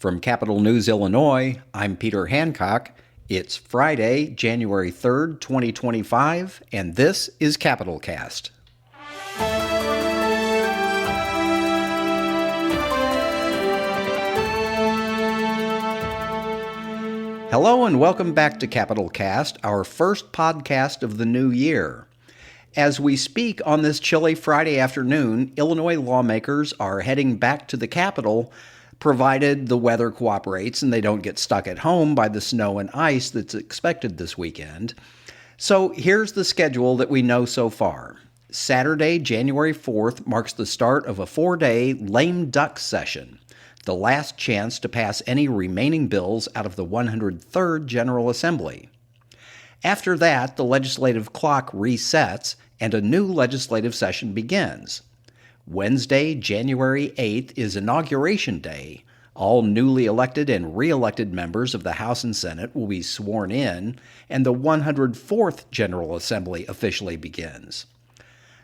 From Capital News, Illinois, I'm Peter Hancock. It's Friday, January 3rd, 2025, and this is Capital Cast. Hello and welcome back to Capital Cast, our first podcast of the new year. As we speak on this chilly Friday afternoon, Illinois lawmakers are heading back to the Capitol, provided the weather cooperates and they don't get stuck at home by the snow and ice that's expected this weekend. So here's the schedule that we know so far. Saturday, January 4th, marks the start of a 4-day lame duck session, the last chance to pass any remaining bills out of the 103rd General Assembly. After that, the legislative clock resets and a new legislative session begins. Wednesday, January 8th is Inauguration Day. All newly elected and re-elected members of the House and Senate will be sworn in, and the 104th General Assembly officially begins.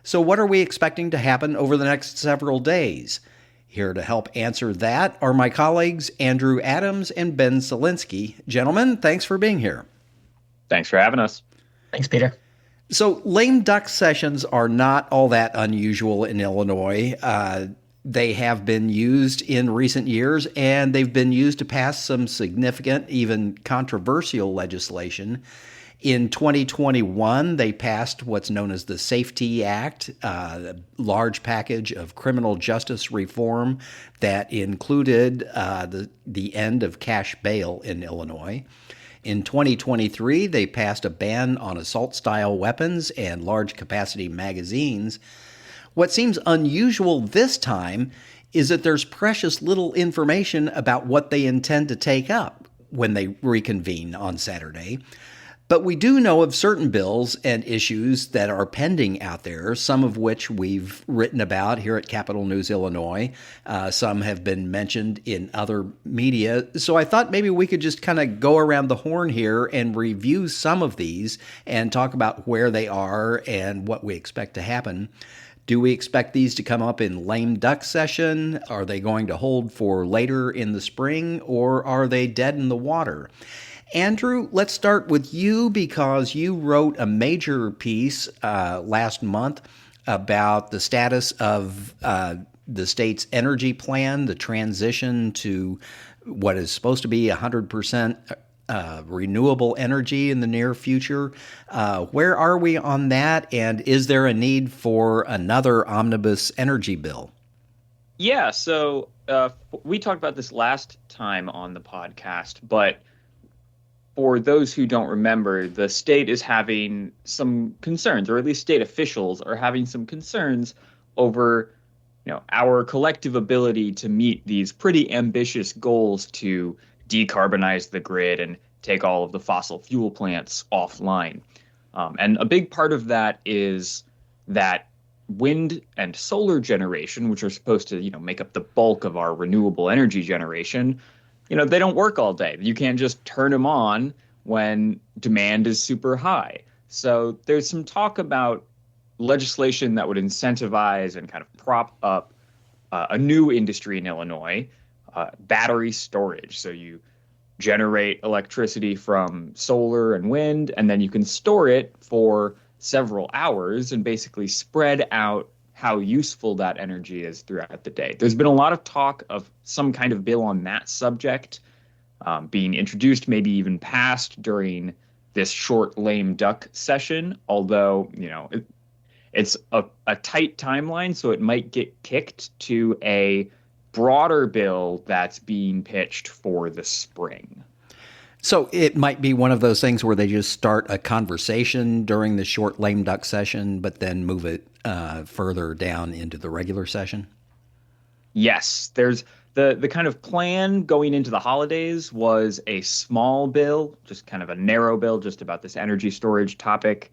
So what are we expecting to happen over the next several days? Here to help answer that are my colleagues Andrew Adams and Ben Szalinski. Gentlemen, thanks for being here. Thanks for having us. Thanks, Peter. So lame duck sessions are not all that unusual in Illinois. They have been used in recent years, and they've been used to pass some significant, even controversial legislation. In 2021, they passed what's known as the Safety Act, a large package of criminal justice reform that included the end of cash bail in Illinois. In 2023, they passed a ban on assault-style weapons and large-capacity magazines. What seems unusual this time is that there's precious little information about what they intend to take up when they reconvene on Saturday. But we do know of certain bills and issues that are pending out there, some of which we've written about here at Capital News Illinois. Some have been mentioned in other media. So I thought maybe we could just kind of go around the horn here and review some of these and talk about where they are and what we expect to happen. Do we expect these to come up in lame duck session? Are they going to hold for later in the spring, or are they dead in the water? Andrew, let's start with you because you wrote a major piece last month about the status of the state's energy plan, the transition to what is supposed to be 100% renewable energy in the near future. Where are we on that, and is there a need for another omnibus energy bill? Yeah, so we talked about this last time on the podcast, but for those who don't remember, the state is having some concerns, or at least state officials are having some concerns over, our collective ability to meet these pretty ambitious goals to decarbonize the grid and take all of the fossil fuel plants offline. And a big part of that is that wind and solar generation, which are supposed to, make up the bulk of our renewable energy generation, they don't work all day. You can't just turn them on when demand is super high. So there's some talk about legislation that would incentivize and kind of prop up a new industry in Illinois, battery storage. So you generate electricity from solar and wind, and then you can store it for several hours and basically spread out how useful that energy is throughout the day. There's been a lot of talk of some kind of bill on that subject being introduced, maybe even passed during this short lame duck session, although, it's a tight timeline, so it might get kicked to a broader bill that's being pitched for the spring. So it might be one of those things where they just start a conversation during the short lame duck session, but then move it further down into the regular session? Yes, there's the kind of plan going into the holidays was a small bill, just kind of a narrow bill, just about this energy storage topic,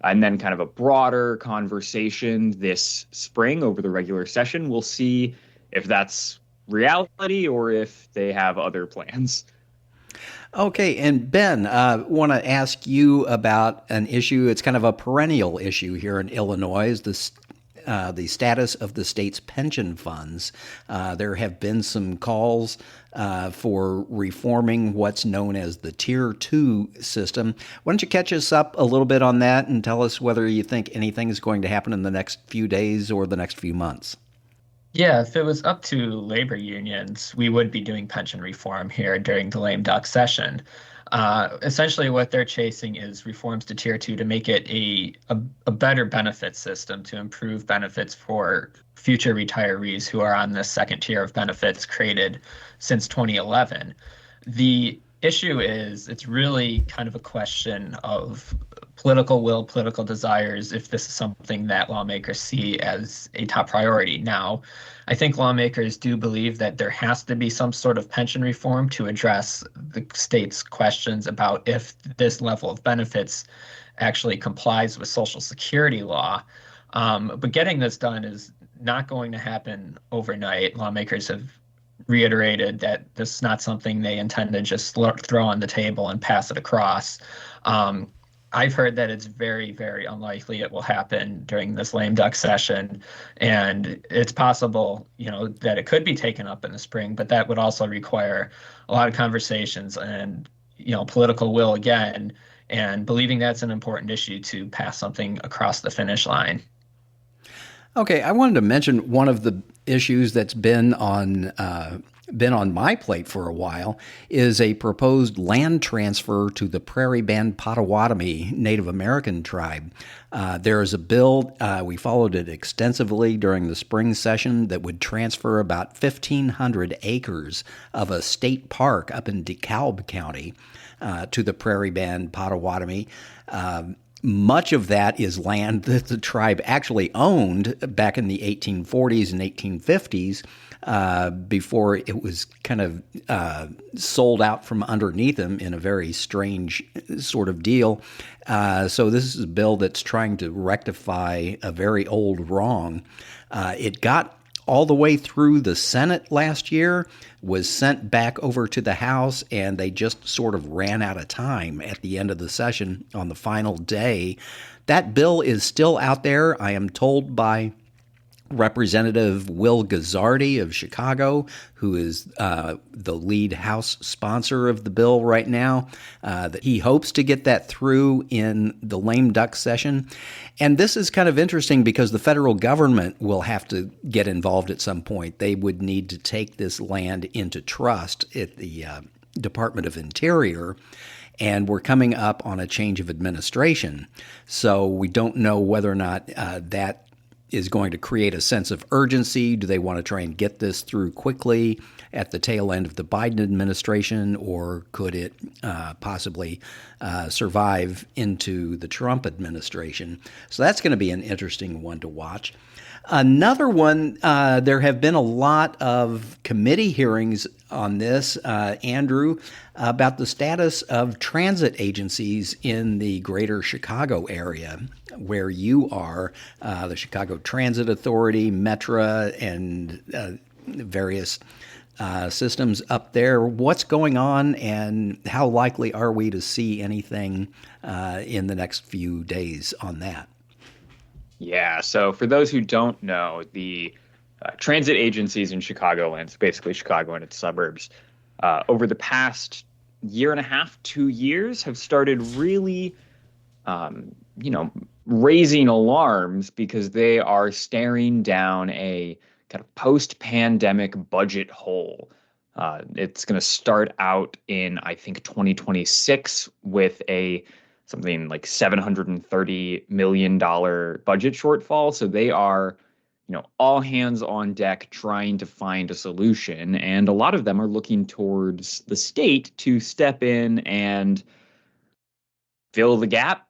and then kind of a broader conversation this spring over the regular session. We'll see if that's reality or if they have other plans. Okay, and Ben, I want to ask you about an issue. It's kind of a perennial issue here in Illinois. the status of the state's pension funds. There have been some calls for reforming what's known as the Tier 2 system. Why don't you catch us up a little bit on that and tell us whether you think anything is going to happen in the next few days or the next few months? Yeah, if it was up to labor unions, we would be doing pension reform here during the lame duck session. Essentially, what they're chasing is reforms to Tier 2 to make it a better benefit system to improve benefits for future retirees who are on this second tier of benefits created since 2011. The issue is it's really kind of a question of political will, political desires, if this is something that lawmakers see as a top priority. Now, I think lawmakers do believe that there has to be some sort of pension reform to address the state's questions about if this level of benefits actually complies with Social Security law. But getting this done is not going to happen overnight. Lawmakers have reiterated that this is not something they intend to just throw on the table and pass it across. I've heard that it's very, very unlikely it will happen during this lame duck session, and it's possible, that it could be taken up in the spring, but that would also require a lot of conversations and, political will again, and believing that's an important issue to pass something across the finish line. Okay, I wanted to mention one of the issues that's been on my plate for a while is a proposed land transfer to the Prairie Band Potawatomi Native American tribe. There is a bill, we followed it extensively during the spring session, that would transfer about 1,500 acres of a state park up in DeKalb County to the Prairie Band Potawatomi. Much of that is land that the tribe actually owned back in the 1840s and 1850s before it was kind of sold out from underneath them in a very strange sort of deal. So this is a bill that's trying to rectify a very old wrong. It got all the way through the Senate last year, was sent back over to the House, and they just sort of ran out of time at the end of the session on the final day. That bill is still out there, I am told by Representative Will Guzzardi of Chicago, who is the lead House sponsor of the bill right now, that he hopes to get that through in the lame duck session. And this is kind of interesting because the federal government will have to get involved at some point. They would need to take this land into trust at the Department of Interior. And we're coming up on a change of administration. So we don't know whether or not that is going to create a sense of urgency. Do they want to try and get this through quickly at the tail end of the Biden administration, or could it possibly survive into the Trump administration? So that's going to be an interesting one to watch. Another one, there have been a lot of committee hearings on this, Andrew, about the status of transit agencies in the greater Chicago area where you are, the Chicago Transit Authority, Metra, and various systems up there. What's going on, and how likely are we to see anything in the next few days on that? Yeah, so for those who don't know, the transit agencies in Chicagoland, so basically Chicago and its suburbs, over the past year and a half, 2 years, have started really, raising alarms because they are staring down a kind of post-pandemic budget hole. It's going to start out in, I think, 2026 with something like $730 million budget shortfall. So they are, all hands on deck trying to find a solution. And a lot of them are looking towards the state to step in and fill the gap.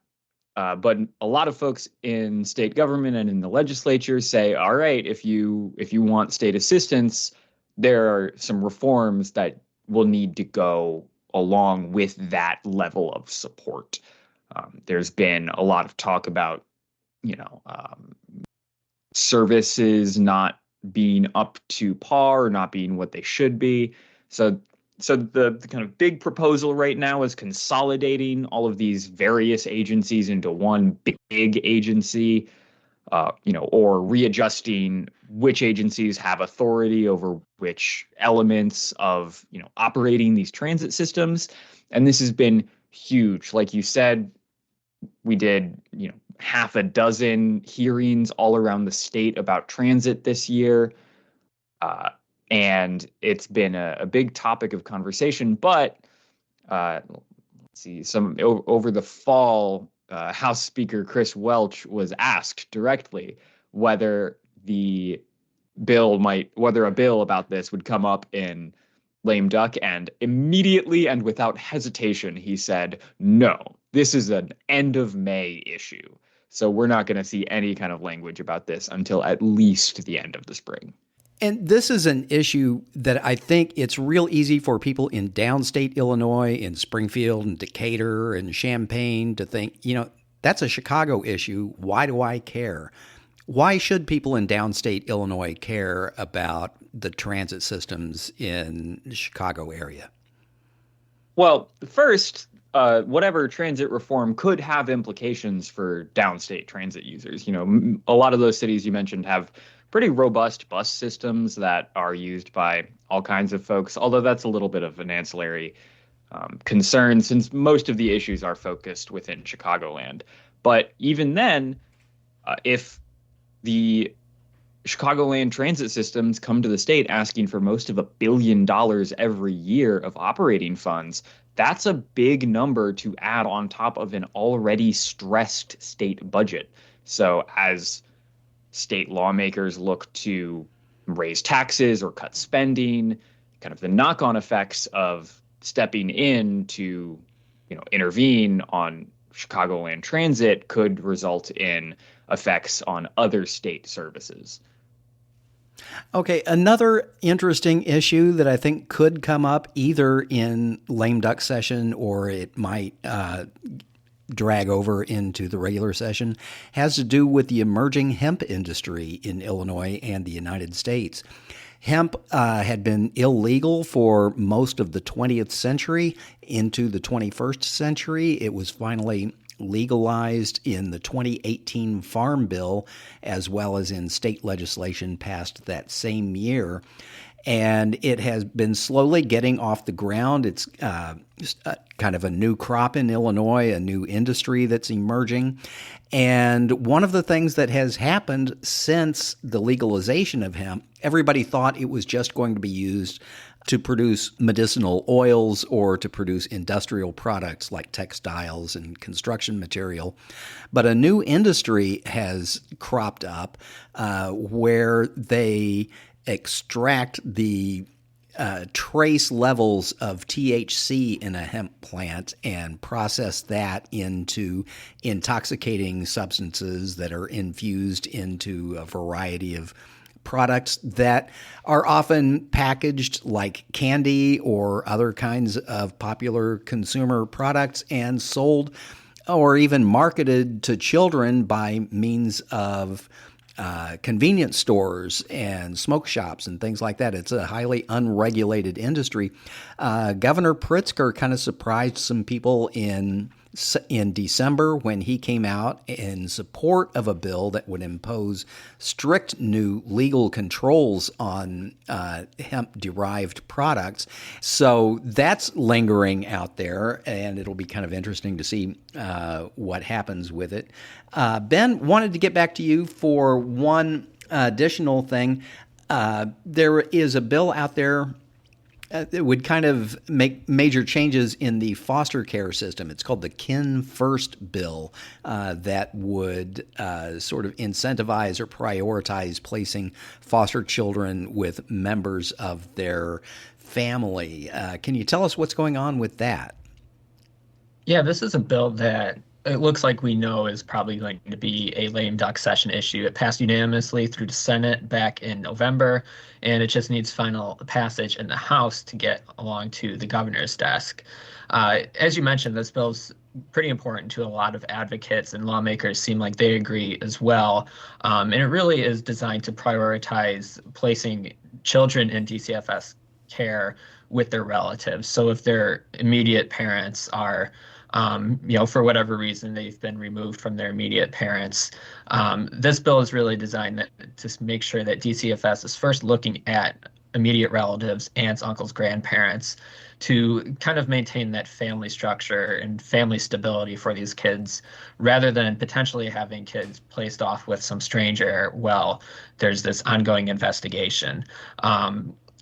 But a lot of folks in state government and in the legislature say, all right, if you want state assistance, there are some reforms that will need to go along with that level of support. There's been a lot of talk about, services not being up to par or not being what they should be. So the kind of big proposal right now is consolidating all of these various agencies into one big agency. or readjusting which agencies have authority over which elements of, operating these transit systems. And this has been huge. Like you said, we did, half a dozen hearings all around the state about transit this year. And it's been a big topic of conversation. But let's see, over the fall, House Speaker Chris Welch was asked directly whether a bill about this would come up in lame duck, and immediately and without hesitation, he said, no, this is an end of May issue. So we're not going to see any kind of language about this until at least the end of the spring. And this is an issue that I think it's real easy for people in downstate Illinois, in Springfield and Decatur and Champaign to think, that's a Chicago issue. Why do I care? Why should people in downstate Illinois care about the transit systems in the Chicago area? Well, first, whatever transit reform could have implications for downstate transit users. A lot of those cities you mentioned have pretty robust bus systems that are used by all kinds of folks, although that's a little bit of an ancillary concern since most of the issues are focused within Chicagoland. But even then, if the Chicagoland transit systems come to the state asking for most of $1 billion every year of operating funds, that's a big number to add on top of an already stressed state budget. So as state lawmakers look to raise taxes or cut spending, kind of the knock-on effects of stepping in to, intervene on Chicagoland transit could result in effects on other state services. Okay, another interesting issue that I think could come up either in lame duck session or it might drag over into the regular session has to do with the emerging hemp industry in Illinois and the United States. Hemp had been illegal for most of the 20th century into the 21st century. It was finally legalized in the 2018 Farm Bill, as well as in state legislation passed that same year. And it has been slowly getting off the ground. It's kind of a new crop in Illinois, a new industry that's emerging. And one of the things that has happened since the legalization of hemp, everybody thought it was just going to be used to produce medicinal oils or to produce industrial products like textiles and construction material. But a new industry has cropped up where they extract the trace levels of THC in a hemp plant and process that into intoxicating substances that are infused into a variety of products that are often packaged like candy or other kinds of popular consumer products and sold or even marketed to children by means of convenience stores and smoke shops and things like that. It's a highly unregulated industry. Governor Pritzker kind of surprised some people in December when he came out in support of a bill that would impose strict new legal controls on hemp-derived products. So that's lingering out there, and it'll be kind of interesting to see what happens with it. Ben, wanted to get back to you for one additional thing. There is a bill out there that would kind of make major changes in the foster care system. It's called the Kin First Bill that would sort of incentivize or prioritize placing foster children with members of their family. Can you tell us what's going on with that? Yeah, this is a bill that it looks like we know is probably going to be a lame duck session issue. It passed unanimously through the Senate back in November, and it just needs final passage in the House to get along to the governor's desk. As you mentioned, this bill's pretty important to a lot of advocates, and lawmakers seem like they agree as well. And it really is designed to prioritize placing children in DCFS care with their relatives. So if their immediate parents are For whatever reason, they've been removed from their immediate parents. This bill is really designed to make sure that DCFS is first looking at immediate relatives, aunts, uncles, grandparents, to kind of maintain that family structure and family stability for these kids, rather than potentially having kids placed off with some stranger while there's this ongoing investigation.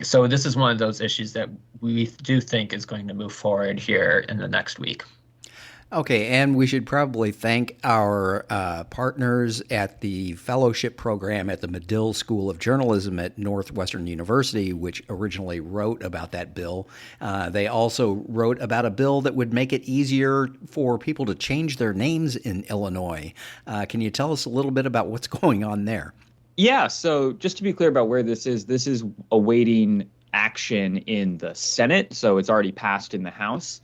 So this is one of those issues that we do think is going to move forward here in the next week. Okay, and we should probably thank our partners at the fellowship program at the Medill School of Journalism at Northwestern University, which originally wrote about that bill. They also wrote about a bill that would make it easier for people to change their names in Illinois. Can you tell us a little bit about what's going on there? Yeah, so just to be clear about where this is awaiting action in the Senate. So it's already passed in the House.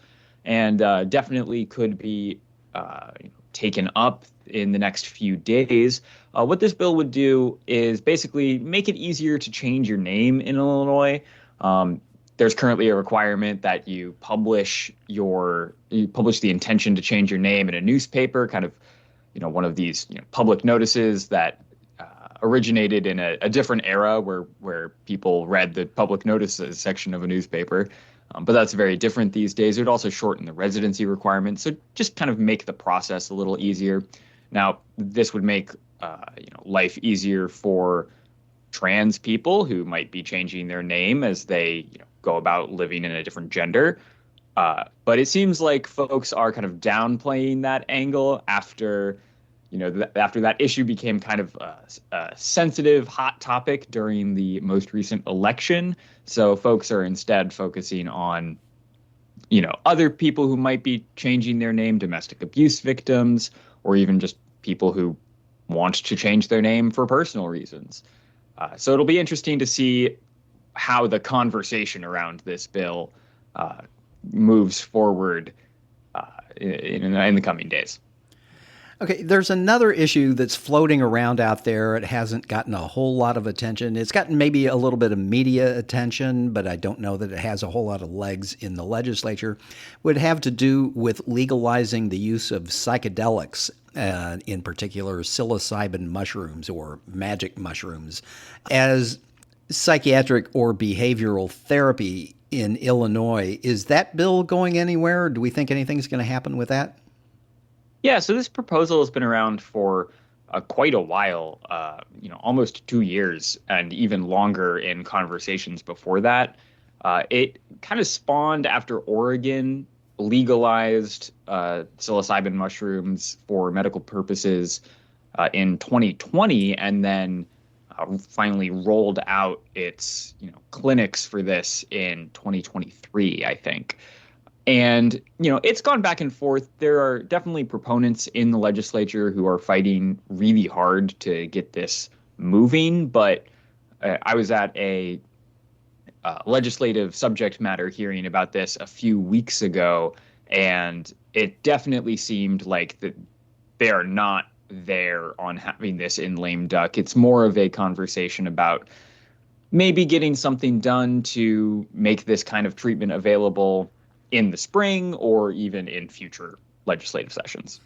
And definitely could be taken up in the next few days. What this bill would do is basically make it easier to change your name in Illinois. There's currently a requirement that you publish the intention to change your name in a newspaper, kind of, one of these public notices that originated in a different era where people read the public notices section of a newspaper. But that's very different these days. It would also shorten the residency requirements, so just kind of make the process a little easier. Now, this would make life easier for trans people who might be changing their name as they go about living in a different gender. But it seems like folks are kind of downplaying that angle after that issue became kind of a sensitive, hot topic during the most recent election. So folks are instead focusing on, other people who might be changing their name, domestic abuse victims, or even just people who want to change their name for personal reasons. So it'll be interesting to see how the conversation around this bill moves forward in the coming days. Okay, there's another issue that's floating around out there. It hasn't gotten a whole lot of attention. It's gotten maybe a little bit of media attention, but I don't know that it has a whole lot of legs in the legislature. It would have to do with legalizing the use of psychedelics, in particular psilocybin mushrooms or magic mushrooms, as psychiatric or behavioral therapy in Illinois. Is that bill going anywhere? Do we think anything's going to happen with that? Yeah, so this proposal has been around for quite a while, almost 2 years, and even longer in conversations before that. It kind of spawned after Oregon legalized psilocybin mushrooms for medical purposes in 2020, and then finally rolled out its clinics for this in 2023, I think. And, it's gone back and forth. There are definitely proponents in the legislature who are fighting really hard to get this moving. But I was at a legislative subject matter hearing about this a few weeks ago, and it definitely seemed like that they are not there on having this in lame duck. It's more of a conversation about maybe getting something done to make this kind of treatment available in the spring or even in future legislative sessions.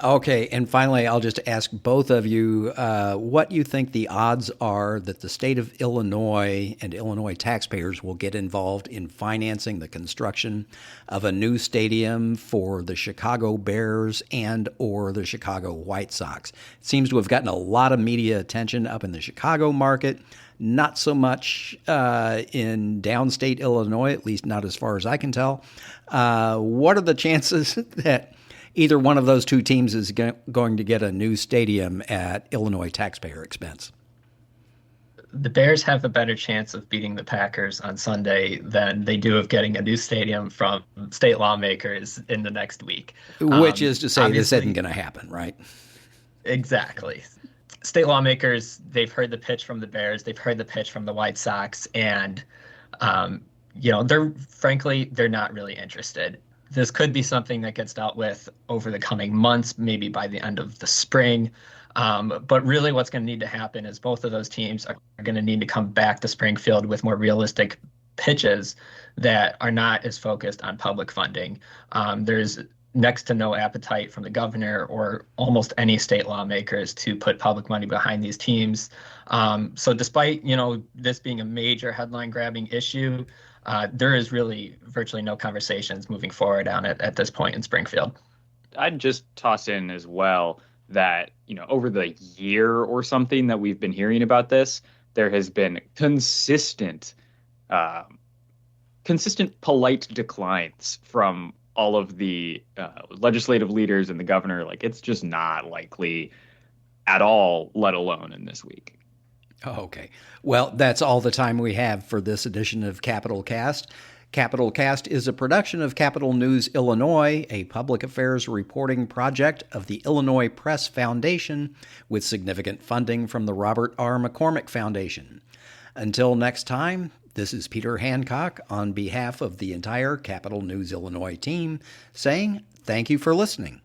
Okay, and finally, I'll just ask both of you what you think the odds are that the state of Illinois and Illinois taxpayers will get involved in financing the construction of a new stadium for the Chicago Bears and or the Chicago White Sox. It seems to have gotten a lot of media attention up in the Chicago market, not so much in downstate Illinois, at least not as far as I can tell. What are the chances that either one of those two teams is going to get a new stadium at Illinois taxpayer expense? The Bears have a better chance of beating the Packers on Sunday than they do of getting a new stadium from state lawmakers in the next week. Which is to say this isn't going to happen, right? Exactly. State lawmakers, they've heard the pitch from the Bears, they've heard the pitch from the White Sox, and, they're not really interested. This could be something that gets dealt with over the coming months, maybe by the end of the spring. But really what's going to need to happen is both of those teams are going to need to come back to Springfield with more realistic pitches that are not as focused on public funding. There's next to no appetite from the governor or almost any state lawmakers to put public money behind these teams. So despite, this being a major headline grabbing issue, there is really virtually no conversations moving forward on it at this point in Springfield. I'd just toss in as well that, over the year or something that we've been hearing about this, there has been consistent polite declines from all of the legislative leaders and the governor. Like, it's just not likely at all, let alone in this week. Oh, okay. Well, that's all the time we have for this edition of Capital Cast. Capital Cast is a production of Capital News Illinois, a public affairs reporting project of the Illinois Press Foundation, with significant funding from the Robert R. McCormick Foundation. Until next time, this is Peter Hancock on behalf of the entire Capital News Illinois team saying thank you for listening.